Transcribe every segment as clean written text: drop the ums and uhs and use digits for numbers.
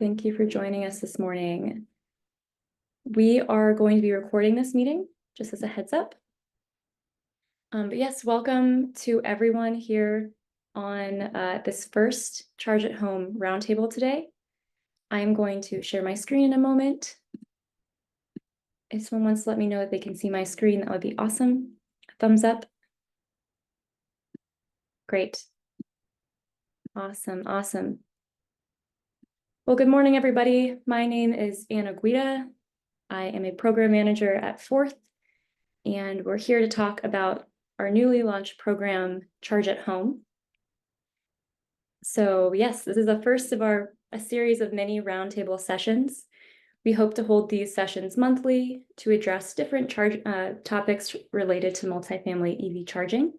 Thank you for joining us this morning. We are going to be recording this meeting, just as a heads up. But yes, welcome to everyone here on this first Charge at Home roundtable today. I am going to share my screen in a moment. If someone wants to let me know that they can see my screen, that would be awesome. Thumbs up. Great. Awesome, awesome. Well, good morning, everybody. My name is Anna Guida. I am a program manager at Fourth, and we're here to talk about our newly launched program, Charge at Home. So yes, this is the first of a series of many roundtable sessions. We hope to hold these sessions monthly to address different topics related to multifamily EV charging.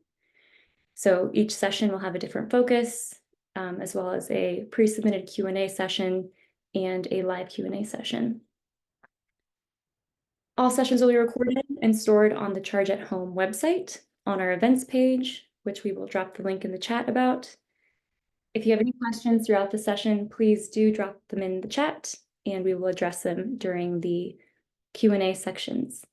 So each session will have a different focus, as well as a pre-submitted Q&A session and a live Q&A session. All sessions will be recorded and stored on the Charge at Home website on our events page, which we will drop the link in the chat about. If you have any questions throughout the session, please do drop them in the chat and we will address them during the Q&A sections.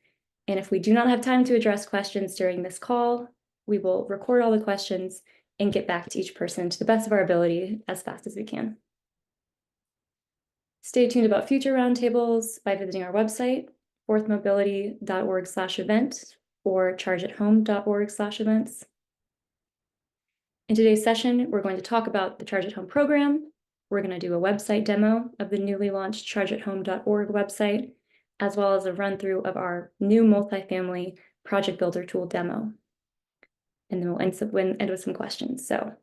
And if we do not have time to address questions during this call, we will record all the questions and get back to each person to the best of our ability as fast as we can. Stay tuned about future roundtables by visiting our website, fourthmobility.org/event or chargeathome.org/events. In today's session, we're going to talk about the Charge at Home program. We're going to do a website demo of the newly launched chargeathome.org website, as well as a run-through of our new multifamily project builder tool demo. And then we'll end with some questions. So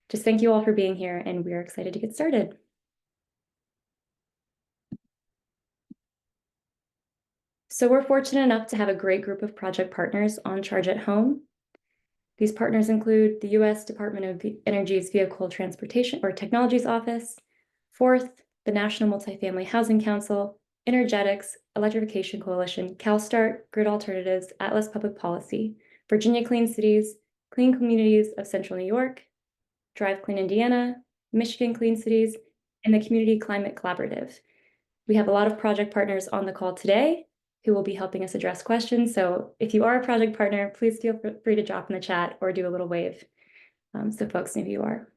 just thank you all for being here, and we are excited to get started. So we're fortunate enough to have a great group of project partners on Charge at Home. These partners include the U.S. Department of Energy's Vehicle Transportation or Technologies Office, Fourth, the National Multifamily Housing Council, Energetics, Electrification Coalition, CalSTART, Grid Alternatives, Atlas Public Policy, Virginia Clean Cities, Clean Communities of Central New York, Drive Clean Indiana, Michigan Clean Cities, and the Community Climate Collaborative. We have a lot of project partners on the call today who will be helping us address questions. So if you are a project partner, please feel free to drop in the chat or do a little wave so folks know who you are.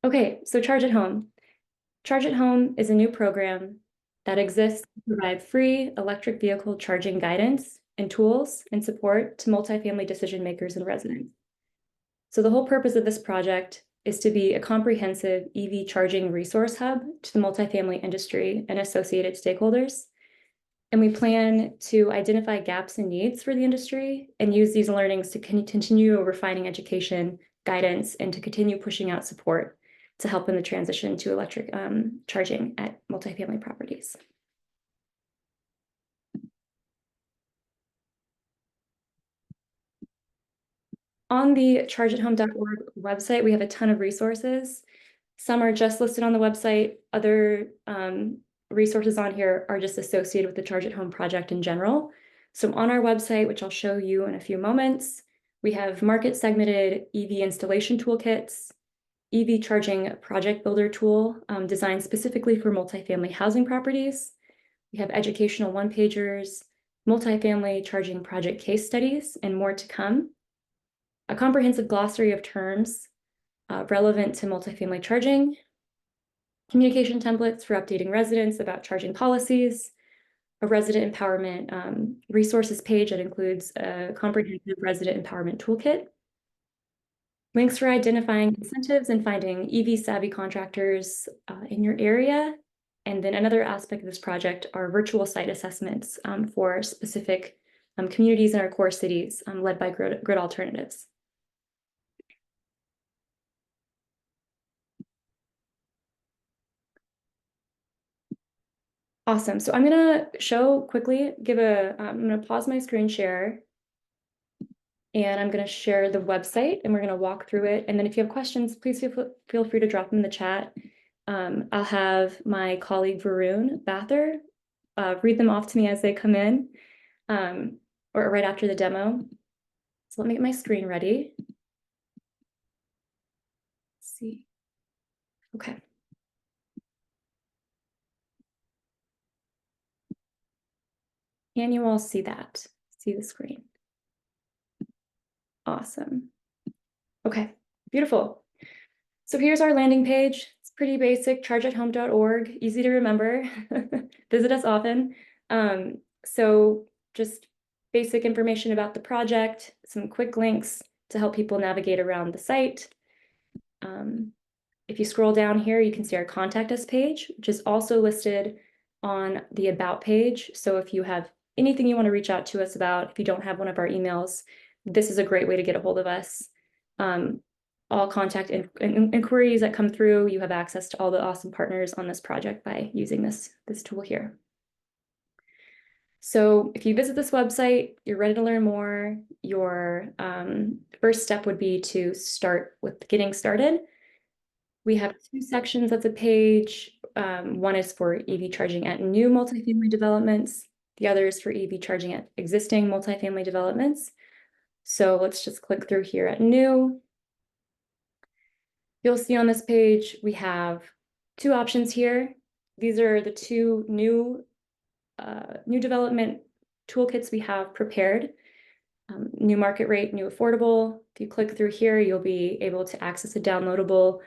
Okay, so Charge at Home. Charge at Home is a new program that exists to provide free electric vehicle charging guidance and tools and support to multifamily decision makers and residents. So the whole purpose of this project is to be a comprehensive EV charging resource hub to the multifamily industry and associated stakeholders. And we plan to identify gaps and needs for the industry and use these learnings to continue refining education, guidance, and to continue pushing out support to help in the transition to electric charging at multifamily properties. On the chargeathome.org website, we have a ton of resources. Some are just listed on the website. Other resources on here are just associated with the Charge at Home project in general. So on our website, which I'll show you in a few moments, we have market segmented EV installation toolkits, EV charging project builder tool designed specifically for multifamily housing properties. We have educational one-pagers, multifamily charging project case studies, and more to come. A comprehensive glossary of terms relevant to multifamily charging, communication templates for updating residents about charging policies, a resident empowerment resources page that includes a comprehensive resident empowerment toolkit, links for identifying incentives and finding EV savvy contractors in your area. And then another aspect of this project are virtual site assessments for specific communities in our core cities led by Grid Alternatives. Awesome. So I'm going to show quickly, I'm going to pause my screen share. And I'm going to share the website and we're going to walk through it. And then if you have questions, please feel free to drop them in the chat. I'll have my colleague Varun Bather read them off to me as they come in or right after the demo. So let me get my screen ready. see. Okay. Can you all see that? See the screen? Awesome. Okay, beautiful. So here's our landing page. It's pretty basic, chargeathome.org, easy to remember. Visit us often. So just basic information about the project, some quick links to help people navigate around the site. If you scroll down here, you can see our contact us page, which is also listed on the about page. So if you have anything you want to reach out to us about, if you don't have one of our emails, this is a great way to get a hold of us. All contact inquiries that come through, you have access to all the awesome partners on this project by using this tool here. So if you visit this website, you're ready to learn more, your first step would be to start with getting started. We have two sections of the page. One is for EV charging at new multifamily developments. The other is for EV charging at existing multifamily developments. So let's just click through here at new. You'll see on this page, we have two options here. These are the two new development toolkits we have prepared. New market rate, new affordable. If you click through here, you'll be able to access a downloadable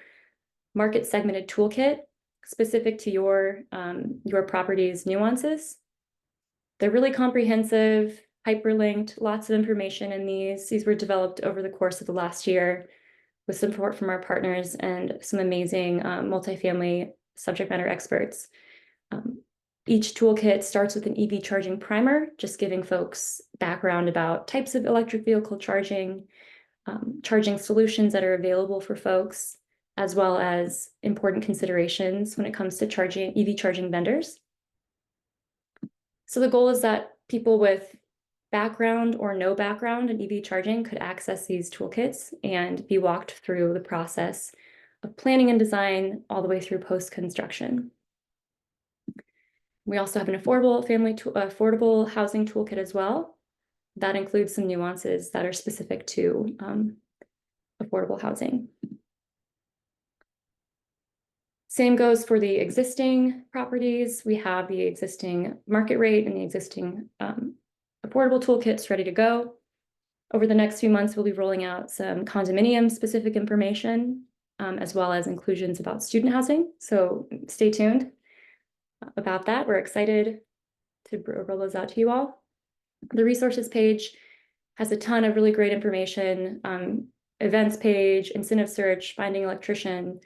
market segmented toolkit specific to your property's nuances. They're really comprehensive, hyperlinked, lots of information in these. These were developed over the course of the last year with support from our partners and some amazing multifamily subject matter experts. Each toolkit starts with an EV charging primer, just giving folks background about types of electric vehicle charging, charging solutions that are available for folks, as well as important considerations when it comes to EV charging vendors. So the goal is that people with background or no background in EV charging could access these toolkits and be walked through the process of planning and design all the way through post-construction. We also have an affordable housing toolkit as well. That includes some nuances that are specific to affordable housing. Same goes for the existing properties. We have the existing market rate and the existing affordable toolkits ready to go. Over the next few months, we'll be rolling out some condominium-specific information, as well as inclusions about student housing. So stay tuned about that. We're excited to roll those out to you all. The resources page has a ton of really great information, events page, incentive search, finding electrician,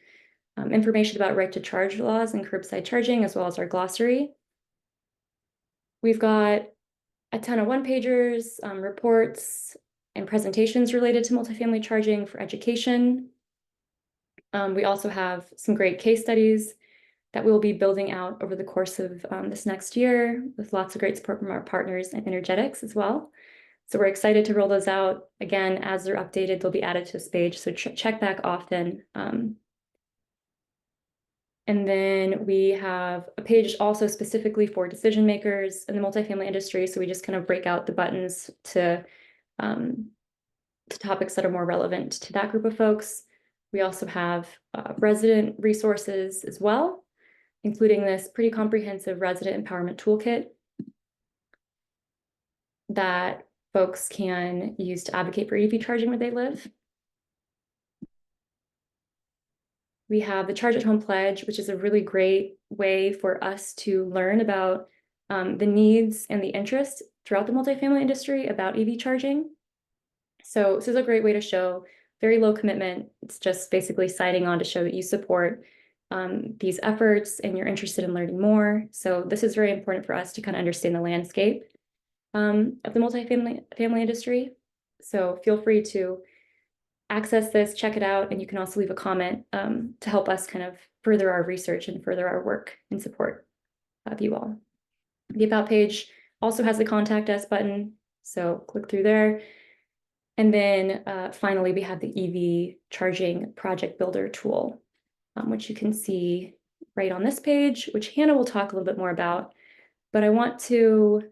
information about right to charge laws and curbside charging, as well as our glossary. We've got a ton of one-pagers, reports, and presentations related to multifamily charging for education. We also have some great case studies that we'll be building out over the course of this next year with lots of great support from our partners and Energetics as well. So we're excited to roll those out. Again, as they're updated, they'll be added to this page, so check back often. And then we have a page also specifically for decision makers in the multifamily industry. So we just kind of break out the buttons to topics that are more relevant to that group of folks. We also have resident resources as well, including this pretty comprehensive resident empowerment toolkit that folks can use to advocate for EV charging where they live. We have the Charge at Home Pledge, which is a really great way for us to learn about the needs and the interest throughout the multifamily industry about EV charging. So this is a great way to show very low commitment. It's just basically signing on to show that you support these efforts and you're interested in learning more. So this is very important for us to kind of understand the landscape of the multifamily industry. So feel free to access this, check it out, and you can also leave a comment to help us kind of further our research and further our work in support of you all. The About page also has the Contact Us button, so click through there. And then finally, we have the EV Charging Project Builder tool, which you can see right on this page, which Hannah will talk a little bit more about. But I want to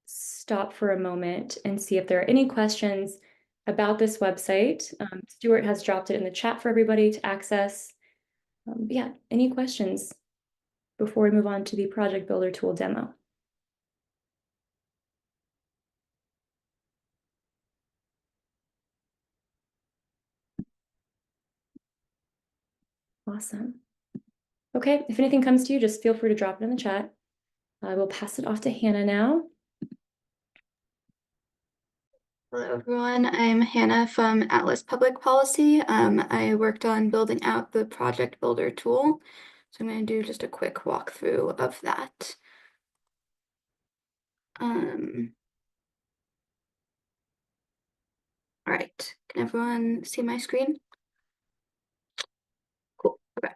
stop for a moment and see if there are any questions about this website. Stuart has dropped it in the chat for everybody to access. Yeah, any questions before we move on to the project builder tool demo? Awesome. Okay, if anything comes to you, just feel free to drop it in the chat. I will pass it off to Hannah now. Hello, everyone. I'm Hannah from Atlas Public Policy. I worked on building out the Project Builder tool. So I'm going to do just a quick walkthrough of that. All right, can everyone see my screen? Cool, okay.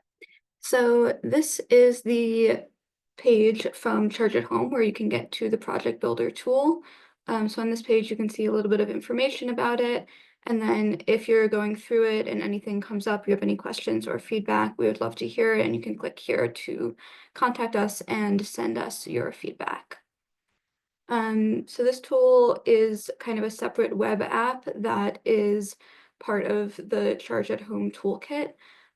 So this is the page from Charge at Home where you can get to the Project Builder tool. So on this page, you can see a little bit of information about it. And then if you're going through it and anything comes up, you have any questions or feedback, we would love to hear it. And you can click here to contact us and send us your feedback. So this tool is kind of a separate web app that is part of the Charge at Home toolkit.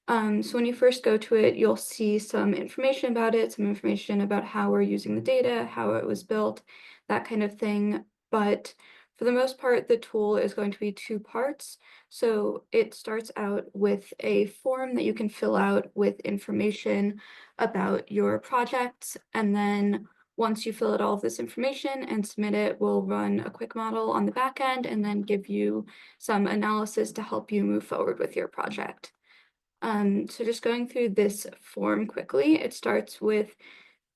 So when you first go to it, you'll see some information about it, some information about how we're using the data, how it was built, that kind of thing. But for the most part, the tool is going to be two parts. So it starts out with a form that you can fill out with information about your projects, and then once you fill out all of this information and submit it, we'll run a quick model on the back end and then give you some analysis to help you move forward with your project. So just going through this form quickly, it starts with,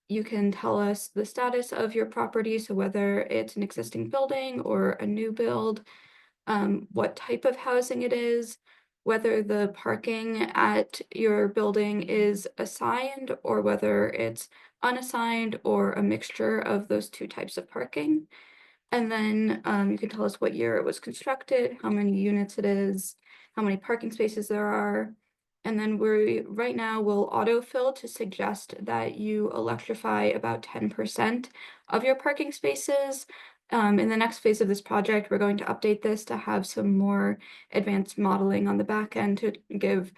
you can tell us the status of your property, so whether it's an existing building or a new build, what type of housing it is, whether the parking at your building is assigned or whether it's unassigned or a mixture of those two types of parking. And then you can tell us what year it was constructed, how many units it is, how many parking spaces there are. And then right now we'll autofill to suggest that you electrify about 10% of your parking spaces. In the next phase of this project, we're going to update this to have some more advanced modeling on the back end to give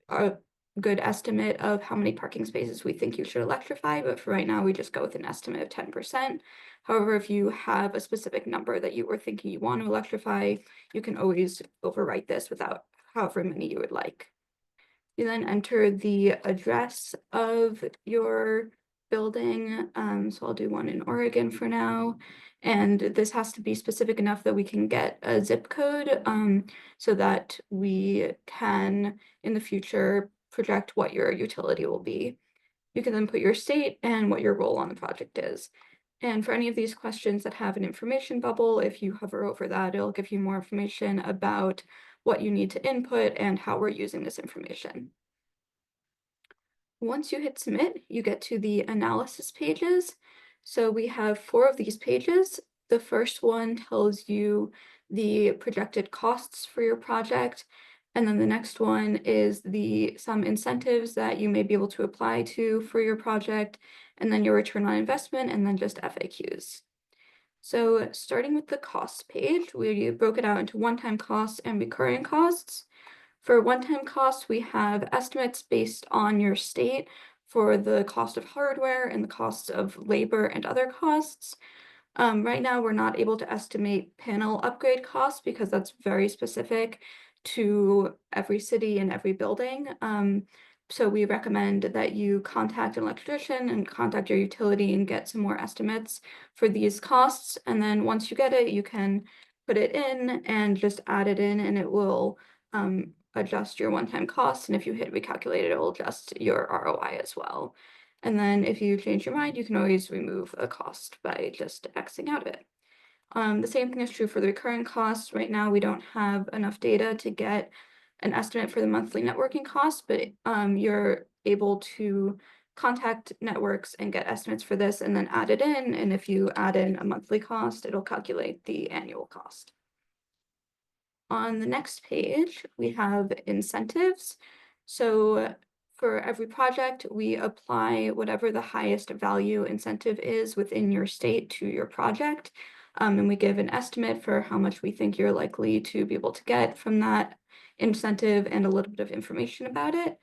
a good estimate of how many parking spaces we think you should electrify, but for right now, we just go with an estimate of 10%. However, if you have a specific number that you were thinking you want to electrify, you can always overwrite this without however many you would like. You then enter the address of your building. So I'll do one in Oregon for now. And this has to be specific enough that we can get a zip code so that we can, in the future, project what your utility will be. You can then put your state and what your role on the project is. And for any of these questions that have an information bubble, if you hover over that, it'll give you more information about what you need to input and how we're using this information. Once you hit submit, you get to the analysis pages. So we have 4 of these pages. The first one tells you the projected costs for your project. And then the next one is some incentives that you may be able to apply to for your project, and then your return on investment, and then just FAQs. So starting with the cost page, we broke it out into one-time costs and recurring costs. For one-time costs, we have estimates based on your state for the cost of hardware and the cost of labor and other costs. Right now, we're not able to estimate panel upgrade costs because that's very specific to every city and every building. So we recommend that you contact an electrician and contact your utility and get some more estimates for these costs. And then once you get it, you can put it in and just add it in, and it will adjust your one-time costs. And if you hit recalculate, it will adjust your ROI as well. And then if you change your mind, you can always remove a cost by just Xing out of it. The same thing is true for the recurring costs. Right now, we don't have enough data to get an estimate for the monthly networking costs, but you're able to contact networks and get estimates for this and then add it in. And if you add in a monthly cost, it'll calculate the annual cost. On the next page, we have incentives. So for every project, we apply whatever the highest value incentive is within your state to your project. And we give an estimate for how much we think you're likely to be able to get from that incentive and a little bit of information about it.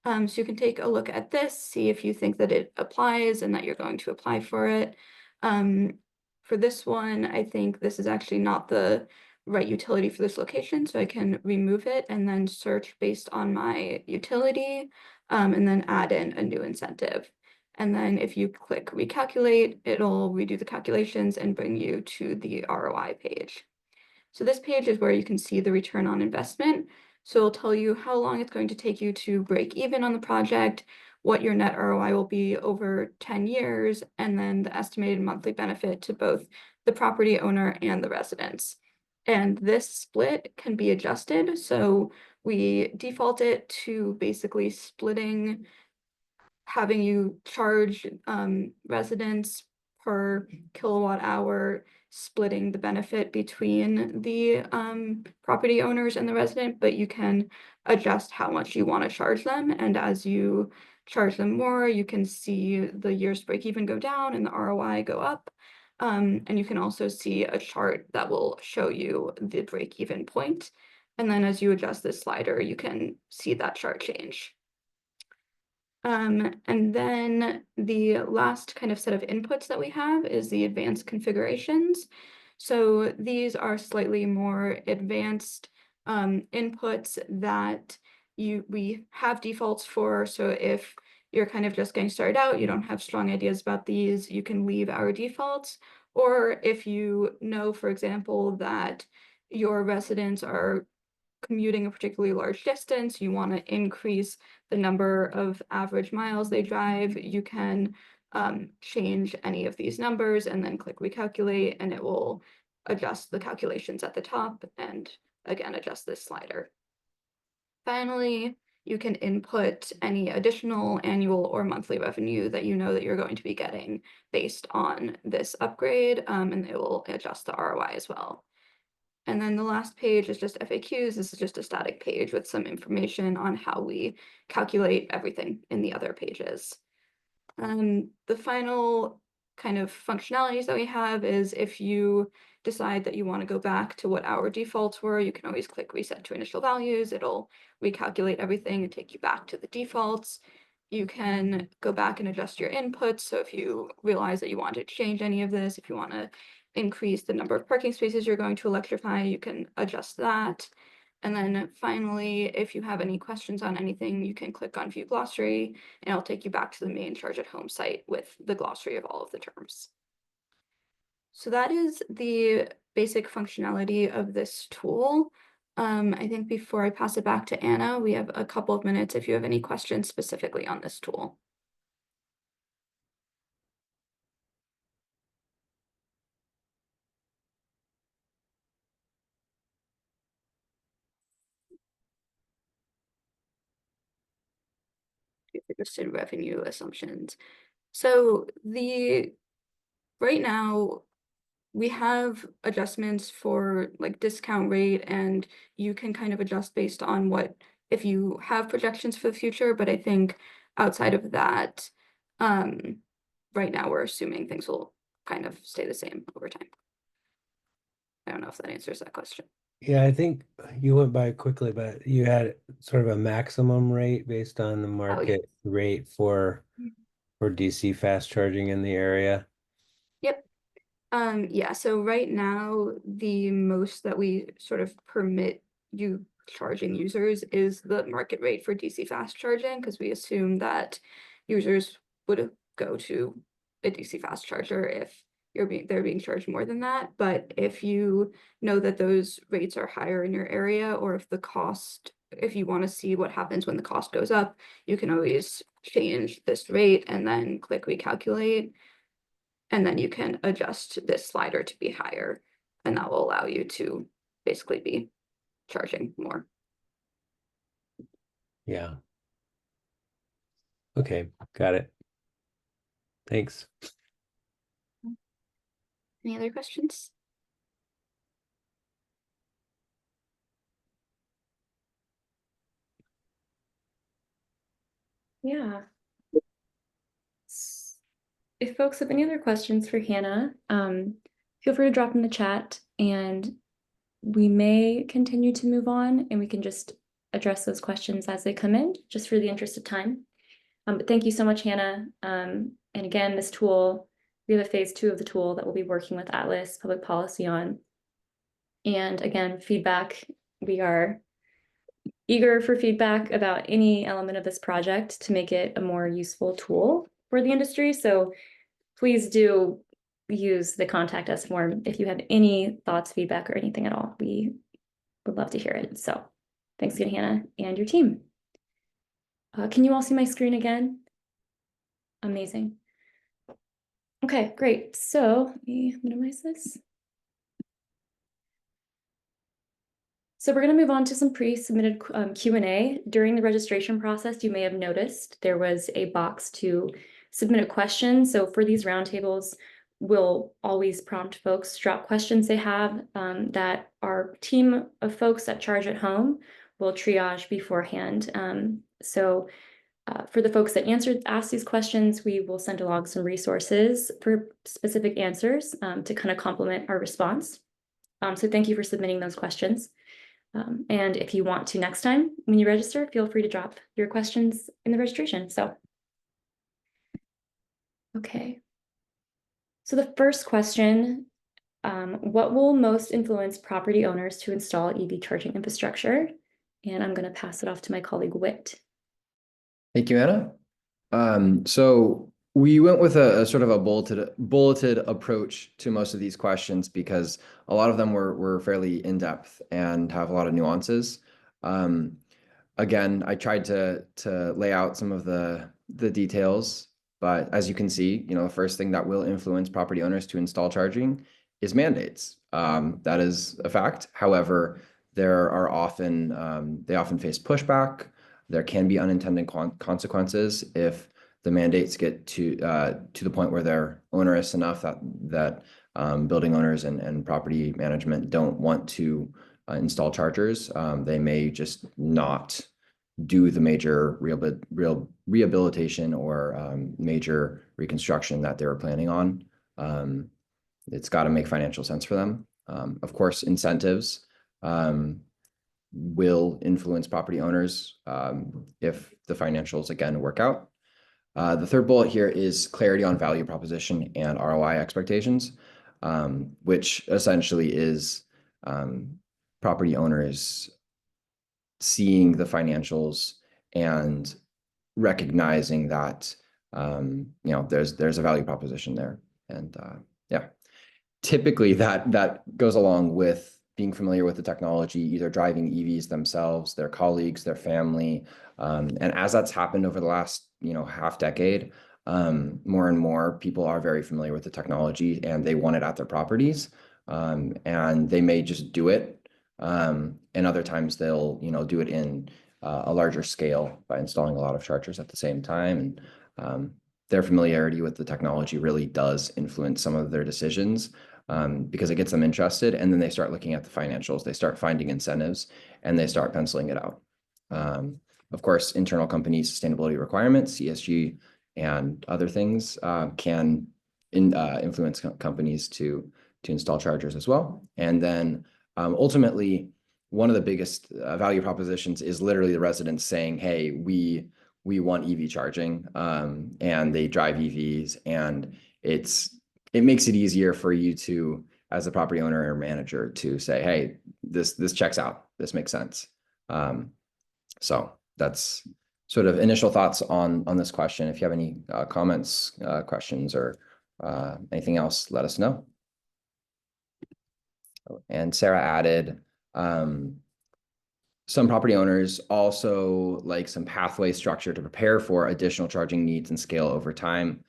So you can take a look at this, see if you think that it applies and that you're going to apply for it. For this one, I think this is actually not the right utility for this location, so I can remove it and then search based on my utility, and then add in a new incentive. And then if you click recalculate, it'll redo the calculations and bring you to the ROI page. So this page is where you can see the return on investment. So it'll tell you how long it's going to take you to break even on the project, what your net ROI will be over 10 years, and then the estimated monthly benefit to both the property owner and the residents. And this split can be adjusted. So we default it to basically splitting, having you charge residents per kilowatt hour, splitting the benefit between the property owners and the resident, but you can adjust how much you want to charge them. And as you charge them more, you can see the year's break even go down and the ROI go up. And you can also see a chart that will show you the break even point. And then as you adjust this slider, you can see that chart change. And then the last kind of set of inputs that we have is the advanced configurations. So these are slightly more advanced inputs that we have defaults for. So if you're kind of just getting started out, you don't have strong ideas about these, you can leave our defaults. Or if you know, for example, that your residents are commuting a particularly large distance, you want to increase the number of average miles they drive, you can change any of these numbers and then click recalculate, and it will adjust the calculations at the top and again adjust this slider. Finally, you can input any additional annual or monthly revenue that you know that you're going to be getting based on this upgrade, and it will adjust the ROI as well. And then the last page is just FAQs. This is just a static page with some information on how we calculate everything in the other pages. The final kind of functionalities that we have is if you decide that you want to go back to what our defaults were, you can always click reset to initial values. It'll recalculate everything and take you back to the defaults. You can go back and adjust your inputs. So if you realize that you want to change any of this, if you want to increase the number of parking spaces you're going to electrify, you can adjust that. And then finally, if you have any questions on anything, you can click on View Glossary, and it'll take you back to the main Charge at Home site with the glossary of all of the terms. So that is the basic functionality of this tool. I think before I pass it back to Anna, we have a couple of minutes if you have any questions specifically on this tool. Just in revenue assumptions. So right now we have adjustments for like discount rate, and you can kind of adjust based on what, if you have projections for the future, but I think outside of that, right now we're assuming things will kind of stay the same over time. I don't know if that answers that question. Yeah, I think you went by quickly, but you had sort of a maximum rate based on the Oh, yeah. market rate for DC fast charging in the area. Yep. Yeah, so right now, the most that we sort of permit you charging users is the market rate for DC fast charging, because we assume that users would go to a DC fast charger if they're being charged more than that. But if you know that those rates are higher in your area, or if you want to see what happens when the cost goes up, you can always change this rate and then click recalculate. And then you can adjust this slider to be higher, and that will allow you to basically be charging more. Yeah. Okay, got it. Thanks. Any other questions? Yeah. If folks have any other questions for Hannah, feel free to drop in the chat, and we may continue to move on, and we can just address those questions as they come in, just for the interest of time. But thank you so much, Hannah. And again, this tool, we have a phase 2 of the tool that we'll be working with Atlas Public Policy on. And again, feedback, we are eager for feedback about any element of this project to make it a more useful tool for the industry. So please do use the contact us form if you have any thoughts, feedback, or anything at all. We would love to hear it. So thanks again, Hannah, and your team. Can you all see my screen again? Amazing. Okay, great. So let me minimize this. So we're going to move on to some pre-submitted Q&A. During the registration process, you may have noticed there was a box to submit a question. So for these roundtables, we'll always prompt folks to drop questions they have that our team of folks at Charge at Home will triage beforehand. For the folks that ask these questions, we will send along some resources for specific answers to kind of complement our response. So thank you for submitting those questions. And if you want to next time when you register, feel free to drop your questions in the registration. So, okay. So the first question, what will most influence property owners to install EV charging infrastructure? And I'm going to pass it off to my colleague, Whit. Thank you, Anna. So we went with a sort of a bulleted approach to most of these questions because a lot of them were fairly in-depth and have a lot of nuances. Again, I tried to lay out some of the details, but as you can see, the first thing that will influence property owners to install charging is mandates. That is a fact. However, there are often they often face pushback. There can be unintended consequences if the mandates get to the point where they're onerous enough that building owners and property management don't want to install chargers. They may just not do the major rehabilitation or major reconstruction that they were planning on. It's got to make financial sense for them. Of course, incentives will influence property owners if the financials, again, work out. The third bullet here is clarity on value proposition and ROI expectations, which essentially is property owners seeing the financials and recognizing that there's a value proposition there. And typically that goes along with being familiar with the technology, either driving EVs themselves, their colleagues, their family. And as that's happened over the last, half decade, more and more people are very familiar with the technology and they want it at their properties. And they may just do it. And other times they'll, do it in a larger scale by installing a lot of chargers at the same time. And their familiarity with the technology really does influence some of their decisions. Because it gets them interested, and then they start looking at the financials, they start finding incentives, and they start penciling it out. Of course, internal company sustainability requirements, ESG, and other things can influence companies to install chargers as well. And then ultimately, one of the biggest value propositions is literally the residents saying, hey, we want EV charging, and they drive EVs, and it makes it easier for you to, as a property owner or manager, to say, hey, this checks out, this makes sense. So that's sort of initial thoughts on this question. If you have any comments, questions, or anything else, let us know. And Sarah added, some property owners also like some pathway structure to prepare for additional charging needs and scale over time.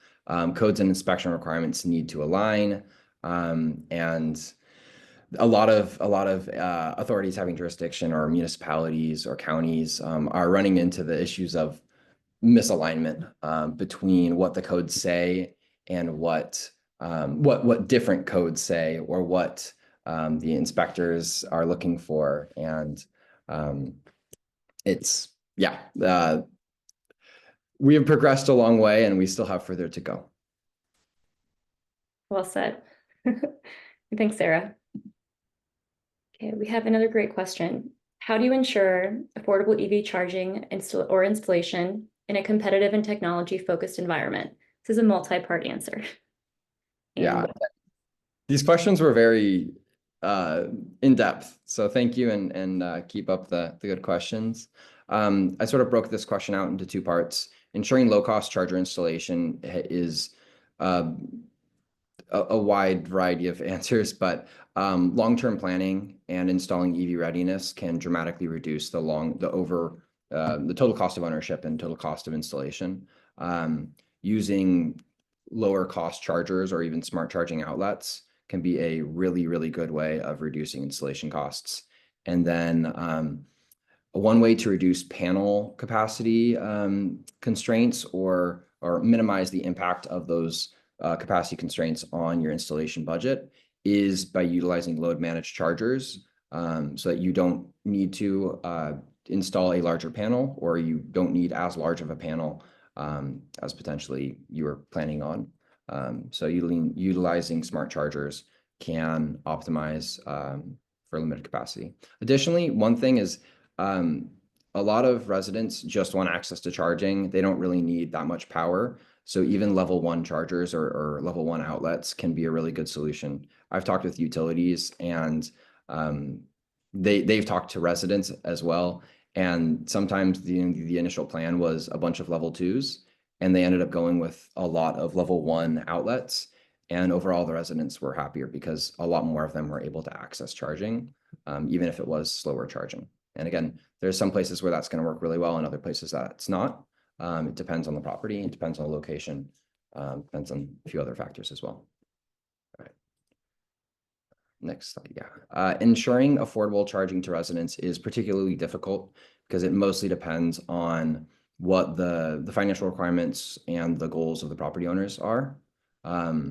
Codes and inspection requirements need to align, and a lot of authorities having jurisdiction, or municipalities or counties, are running into the issues of misalignment between what the codes say and what different codes say, or what the inspectors are looking for. And we have progressed a long way, and we still have further to go. Well said. Thanks, Sarah. Okay, we have another great question. How do you ensure affordable EV charging or installation in a competitive and technology-focused environment? This is a multi-part answer. Yeah, And these questions were very in depth. So thank you, and keep up the good questions. I sort of broke this question out into two parts. Ensuring low-cost charger installation is a wide variety of answers, but long-term planning and installing EV readiness can dramatically reduce the total cost of ownership and total cost of installation. Using lower cost chargers or even smart charging outlets can be a really, really good way of reducing installation costs. And then one way to reduce panel capacity constraints or minimize the impact of those capacity constraints on your installation budget is by utilizing load managed chargers, so that you don't need to install a larger panel, or you don't need as large of a panel as potentially you were planning on. So utilizing smart chargers can optimize for limited capacity. Additionally, one thing is a lot of residents just want access to charging. They don't really need that much power. So even level 1 chargers or level 1 outlets can be a really good solution. I've talked with utilities, and they've talked to residents as well. And sometimes the initial plan was a bunch of level 2s, and they ended up going with a lot of level 1 outlets. And overall, the residents were happier because a lot more of them were able to access charging, even if it was slower charging. And again, there's some places where that's going to work really well, and other places that it's not. It depends on the property, it depends on the location, depends on a few other factors as well. All right. Next slide, yeah. Ensuring affordable charging to residents is particularly difficult because it mostly depends on what the financial requirements and the goals of the property owners are.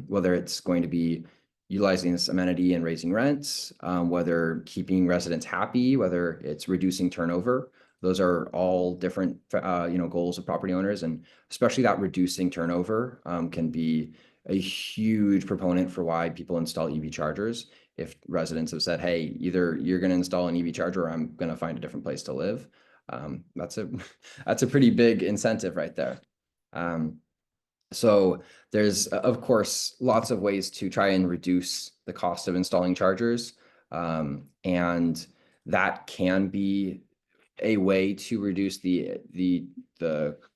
Whether it's going to be utilizing this amenity and raising rents, whether keeping residents happy, whether it's reducing turnover. Those are all different, goals of property owners, and especially that reducing turnover can be a huge proponent for why people install EV chargers. If residents have said, "Hey, either you're going to install an EV charger, or I'm going to find a different place to live," that's a pretty big incentive right there. So there's, of course, lots of ways to try and reduce the cost of installing chargers. And that can be a way to reduce the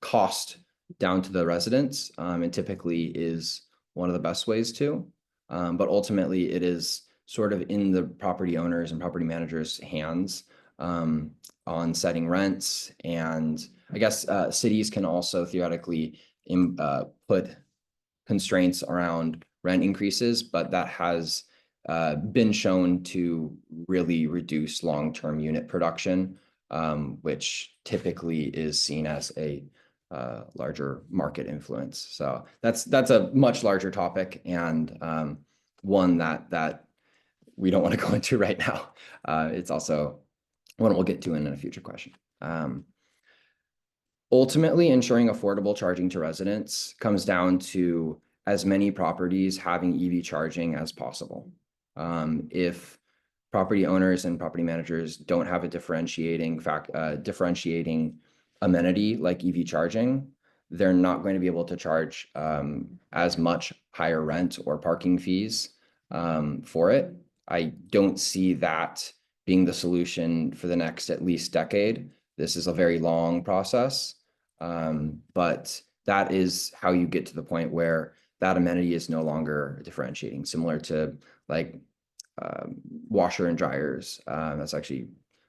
cost down to the residents, and typically is one of the best ways to. But ultimately, it is sort of in the property owners and property managers' hands on setting rents. And I guess cities can also theoretically put constraints around rent increases, but that has been shown to really reduce long-term unit production, which typically is seen as a larger market influence. So that's a much larger topic, and one that we don't want to go into right now. It's also one we'll get to in a future question. Ultimately, ensuring affordable charging to residents comes down to as many properties having EV charging as possible. If property owners and property managers don't have a differentiating amenity like EV charging, they're not going to be able to charge as much higher rent or parking fees for it. I don't see that being the solution for the next at least decade. This is a very long process, but that is how you get to the point where that amenity is no longer differentiating, similar to like washer and dryers. That's actually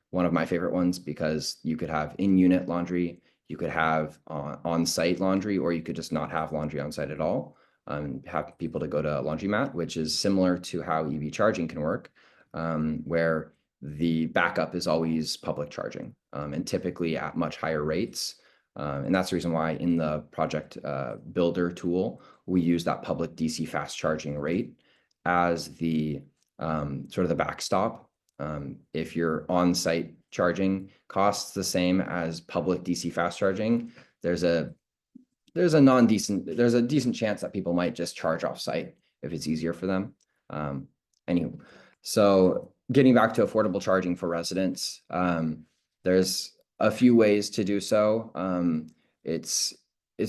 one of my favorite ones, because you could have in-unit laundry, you could have on-site laundry, or you could just not have laundry on site at all. Have people to go to a laundromat, which is similar to how EV charging can work, where the backup is always public charging, and typically at much higher rates. And that's the reason why in the project builder tool, we use that public DC fast charging rate as the sort of the backstop. If your on-site charging costs the same as public DC fast charging, there's a decent chance that people might just charge off site if it's easier for them. Anywho, so getting back to affordable charging for residents, there's a few ways to do so. It's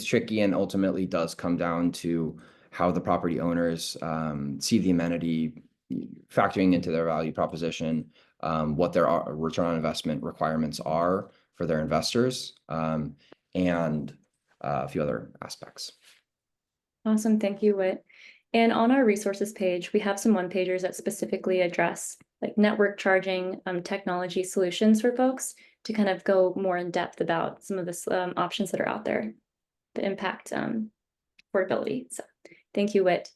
tricky and ultimately does come down to how the property owners see the amenity factoring into their value proposition, what their return on investment requirements are for their investors, and a few other aspects. Awesome, thank you, Whit. And on our resources page, we have some one-pagers that specifically address like network charging, technology solutions for folks to kind of go more in depth about some of the options that are out there, the impact affordability. So thank you, Whit.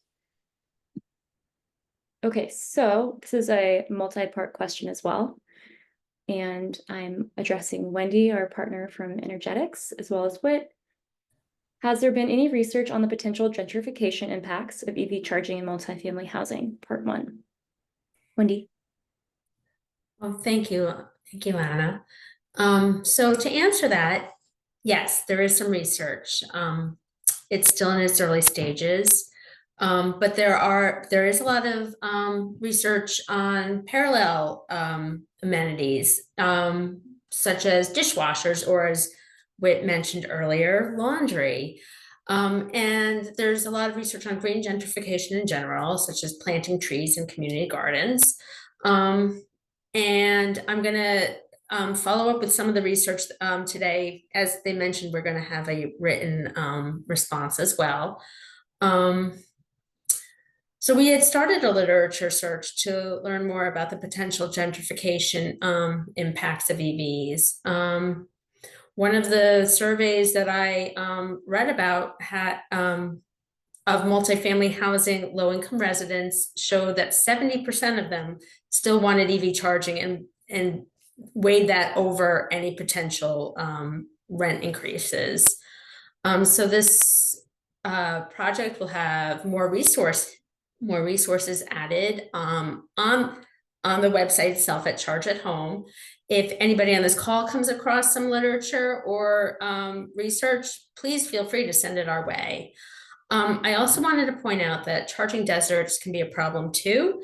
Okay, so this is a multi-part question as well. And I'm addressing Wendy, our partner from Energetics, as well as Whit. Has there been any research on the potential gentrification impacts of EV charging in multifamily housing? Part 1. Wendy. Well, thank you. Thank you, Anna. So to answer that, yes, there is some research. It's still in its early stages, but there is a lot of research on parallel amenities, such as dishwashers, or as Whit mentioned earlier, laundry. And there's a lot of research on green gentrification in general, such as planting trees in community gardens. And I'm going to follow up with some of the research today. As they mentioned, we're going to have a written response as well. So we had started a literature search to learn more about the potential gentrification impacts of EVs. One of the surveys that I read about had of multifamily housing low-income residents showed that 70% of them still wanted EV charging and weighed that over any potential rent increases. So this project will have more resources added on the website itself at Charge at Home. If anybody on this call comes across some literature or research, please feel free to send it our way. I also wanted to point out that charging deserts can be a problem too.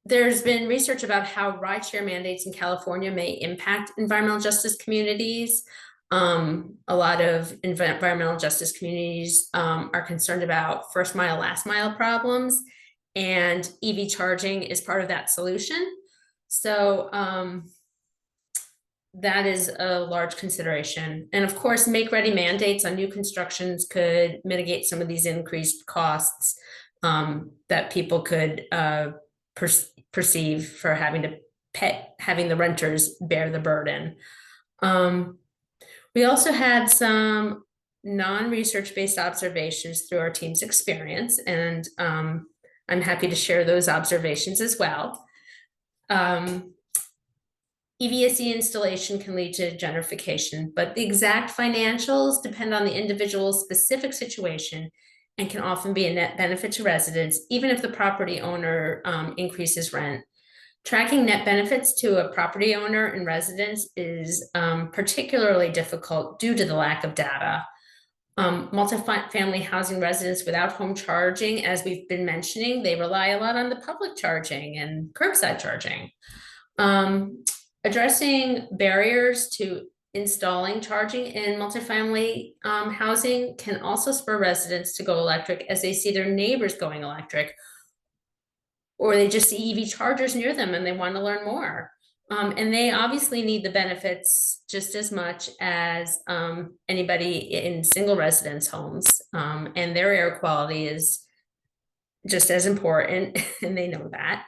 There's been research about how rideshare mandates in California may impact environmental justice communities. A lot of environmental justice communities are concerned about first mile, last mile problems, and EV charging is part of that solution. So that is a large consideration. And of course, make-ready mandates on new constructions could mitigate some of these increased costs that people could perceive for having the renters bear the burden. We also had some non-research based observations through our team's experience, and I'm happy to share those observations as well. EVSE installation can lead to gentrification, but the exact financials depend on the individual's specific situation and can often be a net benefit to residents, even if the property owner increases rent. Tracking net benefits to a property owner and residents is particularly difficult due to the lack of data. Multifamily housing residents without home charging, as we've been mentioning, they rely a lot on the public charging and curbside charging. Addressing barriers to installing charging in multifamily housing can also spur residents to go electric as they see their neighbors going electric, or they just see EV chargers near them and they want to learn more. And they obviously need the benefits just as much as anybody in single residence homes, and their air quality is just as important, and they know that.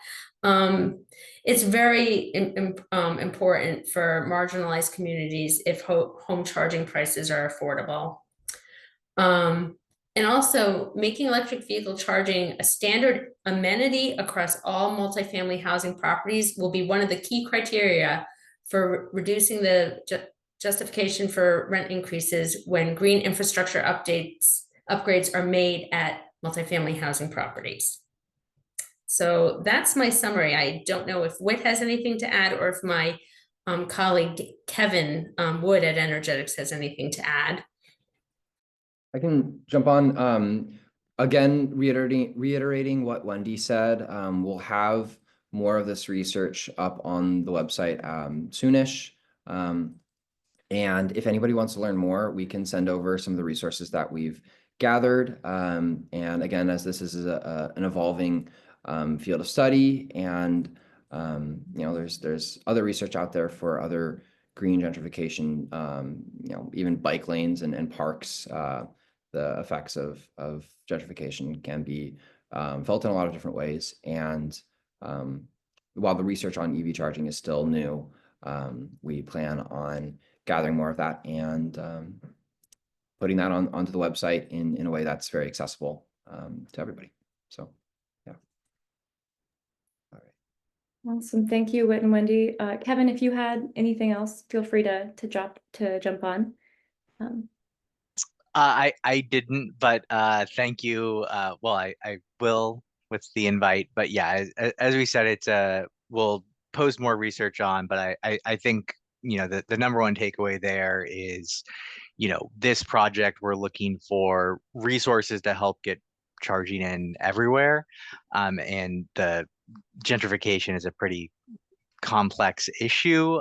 It's very important for marginalized communities if home charging prices are affordable. And also making electric vehicle charging a standard amenity across all multifamily housing properties will be one of the key criteria for reducing the justification for rent increases when green infrastructure upgrades are made at multifamily housing properties. So that's my summary. I don't know if Whit has anything to add or if my colleague Kevin Wood at Energetics has anything to add. I can jump on. Again, reiterating what Wendy said, we'll have more of this research up on the website soonish. And if anybody wants to learn more, we can send over some of the resources that we've gathered. And again, as this is an evolving field of study, and there's other research out there for other green gentrification, even bike lanes and parks. The effects of gentrification can be felt in a lot of different ways. And while the research on EV charging is still new, we plan on gathering more of that and putting that onto the website in a way that's very accessible to everybody. So, yeah. All right. Awesome. Thank you, Whit and Wendy. Kevin, if you had anything else, feel free to jump on. I didn't, but thank you. Well, I will with the invite, but yeah, as we said, it's we'll post more research on, but I think, the number one takeaway there is, this project, we're looking for resources to help get charging in everywhere. And the gentrification is a pretty complex issue.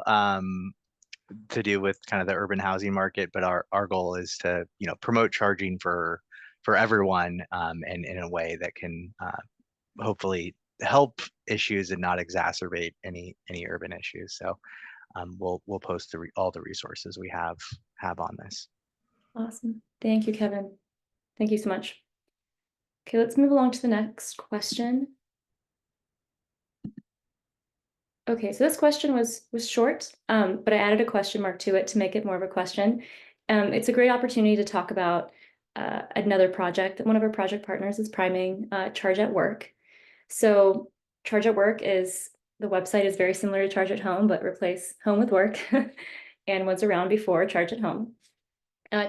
To do with kind of the urban housing market, but our goal is to promote charging for everyone, and in a way that can hopefully help issues and not exacerbate any urban issues. So we'll post all the resources we have on this. Awesome. Thank you, Kevin. Thank you so much. Okay, let's move along to the next question. Okay, so this question was short, but I added a question mark to it to make it more of a question. It's a great opportunity to talk about another project that one of our project partners is priming, Charge at Work. So Charge at Work the website is very similar to Charge at Home, but replace home with work and was around before Charge at Home.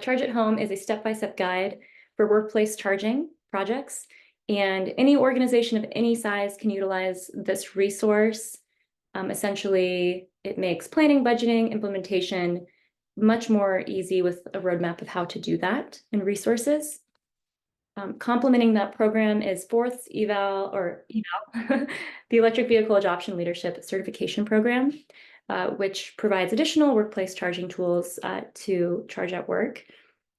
Charge at Home is a step-by-step guide for workplace charging projects, and any organization of any size can utilize this resource. Essentially, it makes planning, budgeting, implementation much more easy with a roadmap of how to do that and resources. Complementing that program is fourth eval, the Electric Vehicle Adoption Leadership Certification Program, which provides additional workplace charging tools to Charge at Work,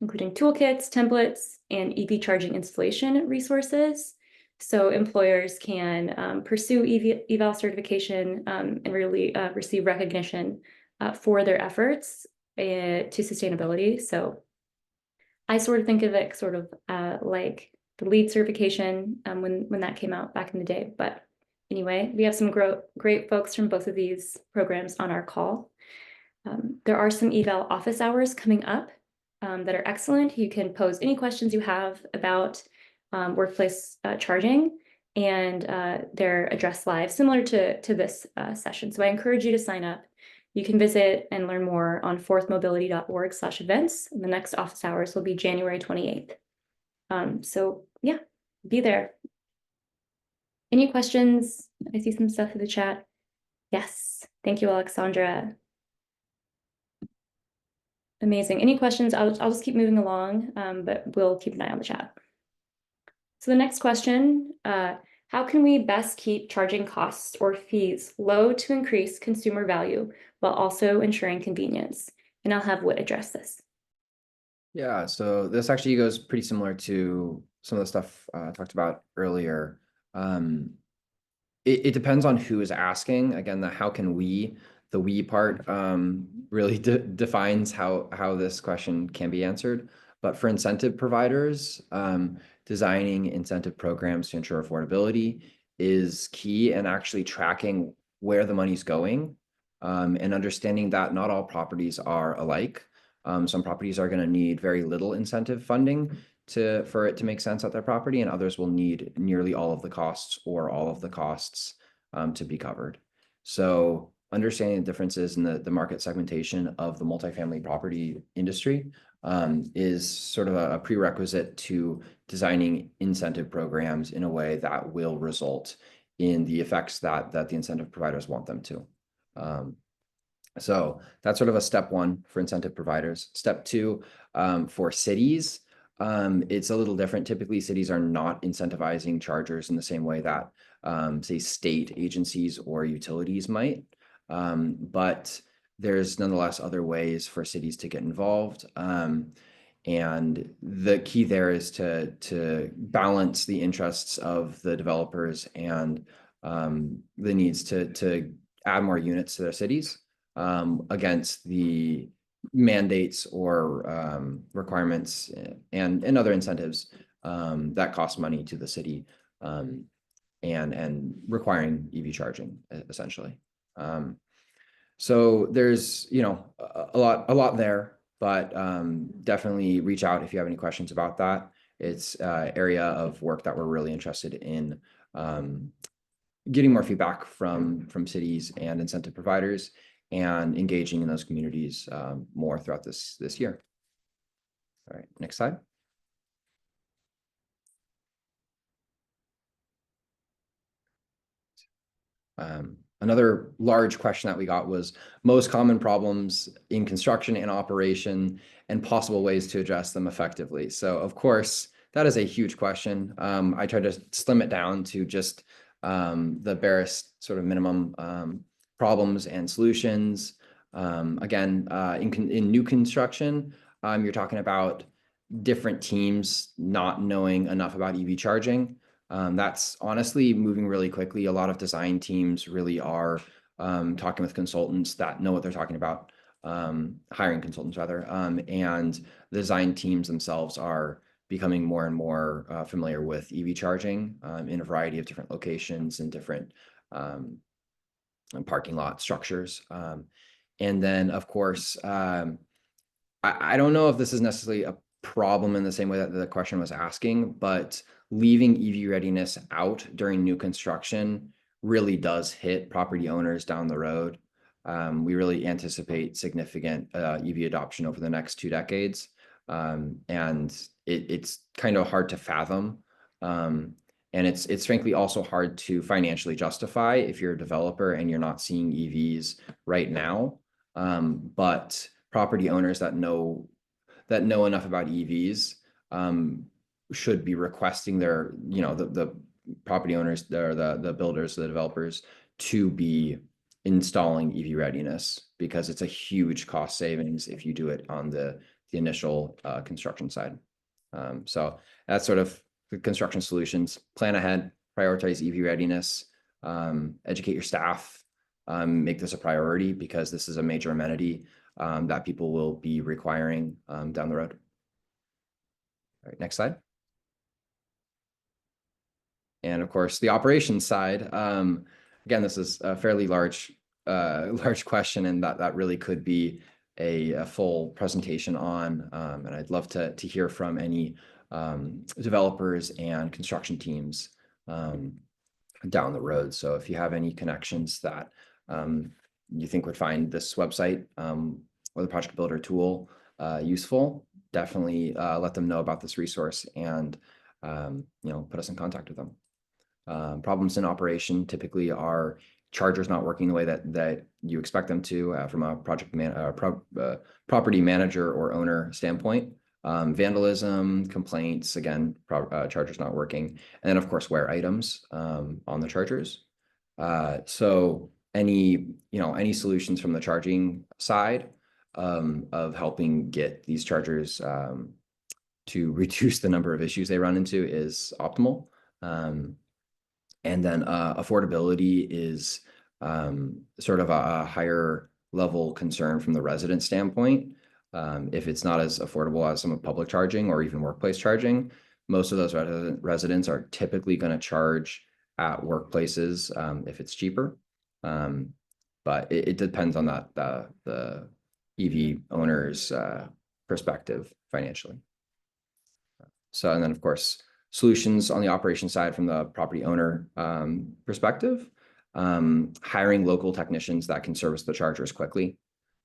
including toolkits, templates, and EV charging installation resources. So employers can pursue eval certification and really receive recognition for their efforts to sustainability. So I sort of think of it sort of like the LEED certification when that came out back in the day. But anyway, we have some great folks from both of these programs on our call. There are some eval office hours coming up that are excellent. You can pose any questions you have about workplace charging, and they're addressed live, similar to this session. So I encourage you to sign up. You can visit and learn more on fourthmobility.org/events. And the next office hours will be January 28th. So yeah, be there. Any questions? I see some stuff in the chat. Yes, thank you, Alexandra. Amazing. Any questions? I'll just keep moving along, but we'll keep an eye on the chat. So the next question, how can we best keep charging costs or fees low to increase consumer value while also ensuring convenience? And I'll have Whit address this. Yeah, so this actually goes pretty similar to some of the stuff I talked about earlier. It depends on who is asking. Again, the we part really defines how this question can be answered. But for incentive providers, designing incentive programs to ensure affordability is key, and actually tracking where the money's going, and understanding that not all properties are alike. Some properties are going to need very little incentive funding for it to make sense at their property, and others will need nearly all of the costs or all of the costs to be covered. So understanding the differences in the market segmentation of the multifamily property industry is sort of a prerequisite to designing incentive programs in a way that will result in the effects that the incentive providers want them to. So that's sort of a step one for incentive providers. Step two, for cities, It's a little different. Typically, cities are not incentivizing chargers in the same way that, say, state agencies or utilities might. But there's nonetheless other ways for cities to get involved. And the key there is to balance the interests of the developers and the needs to add more units to their cities against the mandates or requirements and other incentives that cost money to the city and requiring EV charging essentially. So there's a lot there, but definitely reach out if you have any questions about that. It's an area of work that we're really interested in getting more feedback from cities and incentive providers and engaging in those communities more throughout this year. All right, next slide. Another large question that we got was most common problems in construction and operation and possible ways to address them effectively. So of course, that is a huge question. I tried to slim it down to just the barest sort of minimum problems and solutions. Again, in new construction, you're talking about different teams not knowing enough about EV charging. That's honestly moving really quickly. A lot of design teams really are talking with consultants that know what they're talking about, hiring consultants rather, and the design teams themselves are becoming more and more familiar with EV charging in a variety of different locations and different parking lot structures. And then, of course, I don't know if this is necessarily a problem in the same way that the question was asking, but leaving EV readiness out during new construction really does hit property owners down the road. We really anticipate significant EV adoption over the next 2 decades. And it's kind of hard to fathom. And it's frankly also hard to financially justify if you're a developer and you're not seeing EVs right now. But property owners that know enough about EVs should be requesting their, the property owners, the builders, the developers to be installing EV readiness because it's a huge cost savings if you do it on the initial construction side. So that's sort of the construction solutions. Plan ahead, prioritize EV readiness, educate your staff, make this a priority because this is a major amenity that people will be requiring down the road. All right, next slide. And of course, the operations side. Again, this is a fairly large question, and that really could be a full presentation on. And I'd love to hear from any developers and construction teams down the road. So if you have any connections that you think would find this website or the project builder tool useful, definitely let them know about this resource and put us in contact with them. Problems in operation typically are chargers not working the way that you expect them to from a property manager or owner standpoint. Vandalism, complaints, again, chargers not working, and then of course wear items on the chargers. So any solutions from the charging side of helping get these chargers to reduce the number of issues they run into is optimal. And then affordability is sort of a higher level concern from the resident standpoint. If it's not as affordable as some of public charging or even workplace charging, most of those residents are typically going to charge at workplaces if it's cheaper. But it depends on the EV owner's perspective financially. So, and then of course, solutions on the operation side from the property owner perspective, hiring local technicians that can service the chargers quickly.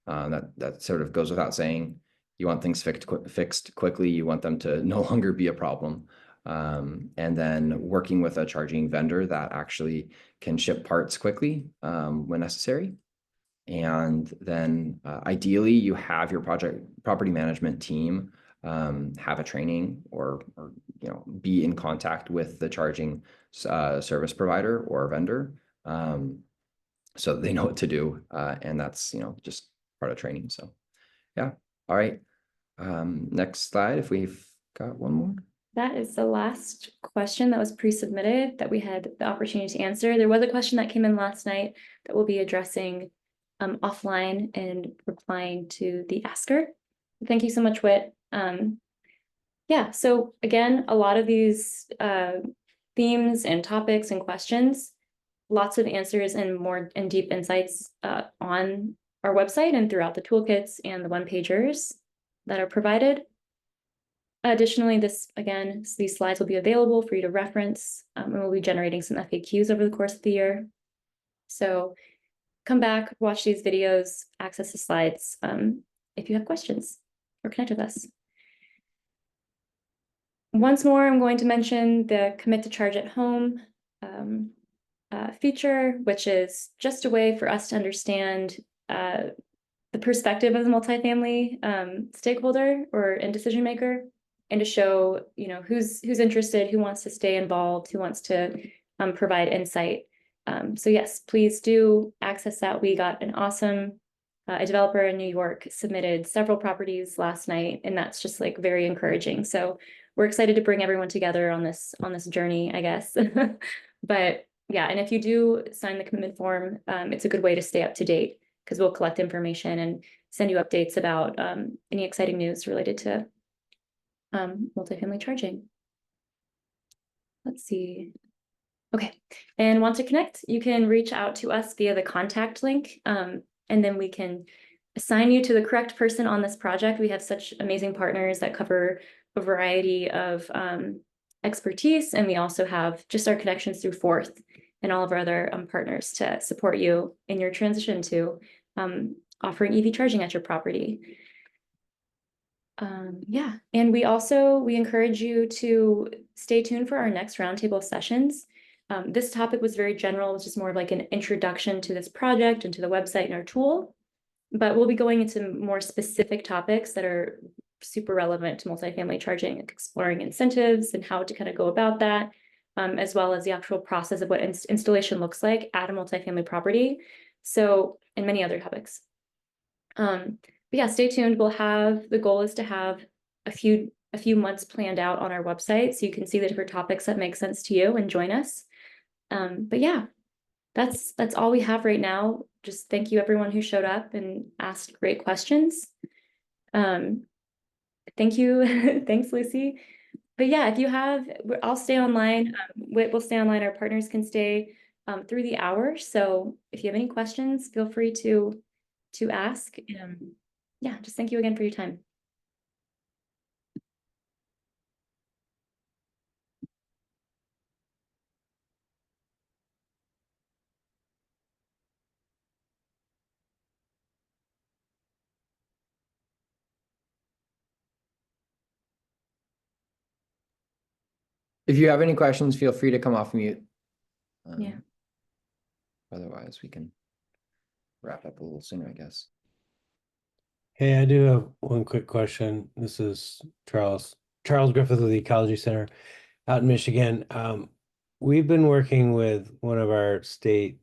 That sort of goes without saying. You want things fixed quickly. You want them to no longer be a problem. And then working with a charging vendor that actually can ship parts quickly when necessary. And then ideally you have your property management team have a training or be in contact with the charging service provider or vendor, so that they know what to do, and that's just part of training. So yeah. All right. Next slide, if we've got one more. That is the last question that was pre-submitted that we had the opportunity to answer. There was a question that came in last night that we'll be addressing offline and replying to the asker. Thank you so much, Whit. Yeah, so again, a lot of these themes and topics and questions, lots of answers and more and deep insights on our website and throughout the toolkits and the one-pagers that are provided. Additionally, these slides will be available for you to reference, and we'll be generating some FAQs over the course of the year. So come back, watch these videos, access the slides if you have questions, or connect with us. Once more, I'm going to mention the Commit to Charge at Home feature, which is just a way for us to understand the perspective of the multifamily stakeholder and decision maker, and to show who's interested, who wants to stay involved, who wants to provide insight. So yes, please do access that. We got an awesome a developer in New York submitted several properties last night, and that's just like very encouraging. So we're excited to bring everyone together on this journey, I guess. But yeah, and if you do sign the commitment form, it's a good way to stay up to date, because we'll collect information and send you updates about any exciting news related to multifamily charging. Let's see. Okay, and want to connect, you can reach out to us via the contact link, and then we can assign you to the correct person on this project. We have such amazing partners that cover a variety of expertise, and we also have just our connections through Fourth and all of our other partners to support you in your transition to offering EV charging at your property. Yeah, and we encourage you to stay tuned for our next roundtable sessions. This topic was very general, it's just more of like an introduction to this project and to the website and our tool. But we'll be going into more specific topics that are super relevant to multifamily charging, exploring incentives and how to kind of go about that, as well as the actual process of what installation looks like at a multifamily property. So, and many other topics. But yeah, stay tuned. The goal is to have a few months planned out on our website, so you can see the different topics that make sense to you and join us. But yeah, that's all we have right now. Just thank you everyone who showed up and asked great questions. Thank you. Thanks, Lucy. But yeah, I'll stay online. We'll stay online. Our partners can stay through the hour. So if you have any questions, feel free to ask. Yeah, just thank you again for your time. If you have any questions, feel free to come off mute. Yeah. Otherwise, we can wrap up a little sooner, I guess. Hey, I do have one quick question. This is Charles Griffith of the Ecology Center out in Michigan. We've been working with one of our state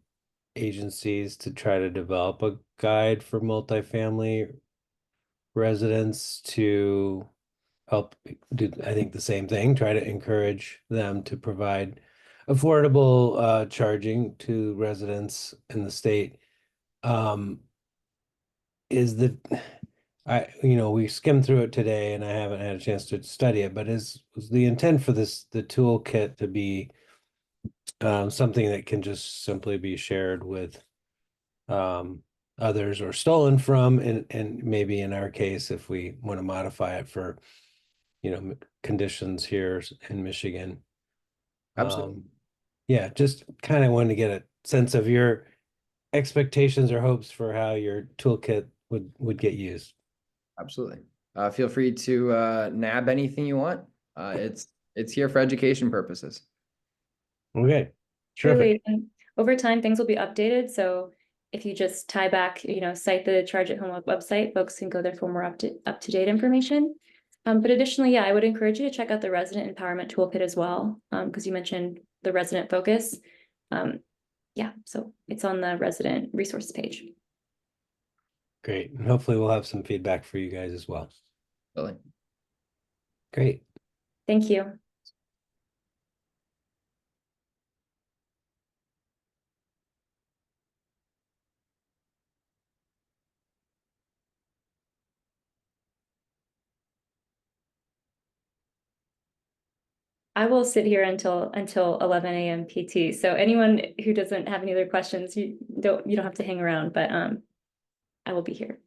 agencies to try to develop a guide for multifamily residents to help do, I think, the same thing, try to encourage them to provide affordable charging to residents in the state. We skimmed through it today and I haven't had a chance to study it, but was the intent for the toolkit to be something that can just simply be shared with others or stolen from, and maybe in our case, if we want to modify it for conditions here in Michigan. Absolutely. Yeah, just kind of wanted to get a sense of your expectations or hopes for how your toolkit would get used. Absolutely. Feel free to nab anything you want. It's here for education purposes. Okay, Truly, terrific. and over time, things will be updated. So if you just tie back, cite the Charge at Home website, folks can go there for more up to date information. But additionally, yeah, I would encourage you to check out the resident empowerment toolkit as well, because you mentioned the resident focus. Yeah, so it's on the resident resources page. Great. And hopefully we'll have some feedback for you guys as well. Really. Great. Thank you. I will sit here until 11 a.m. PT. So anyone who doesn't have any other questions, you don't have to hang around, but I will be here.